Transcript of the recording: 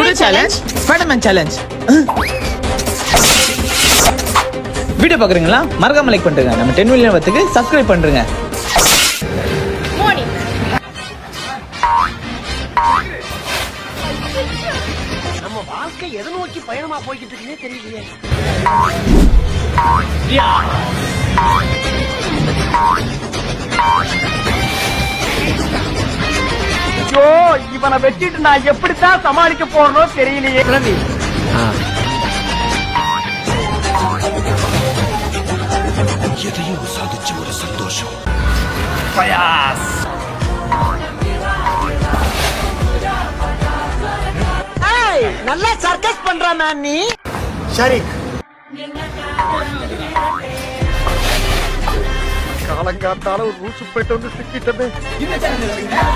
ஒரு challenge Spiderman challenge. Video பாக்குறீங்களா? மறக்காம லைக் பண்ணுங்க. நம்ம 10 மில்லியன் வரதுக்கு சப்ஸ்கிரைப் பண்ணுங்க. நம்ம வாழ்க்கை எதை நோக்கி பயணமா போய்கிட்டு இருக்குன்னே தெரியலையே. ஐயோ, இவனை வச்சிட்டு நான் எப்படித்தான் சமாளிக்க போறனோ தெரியலையே. எதையோ சாதிச்ச ஒரு சந்தோஷம். நல்லா சர்க்கஸ் பண்றான் நீ. சரி, காலங்காத்தால ஒரு ரூசு போயிட்டு வந்து சிக்கிட்டமே. இந்த சேனல்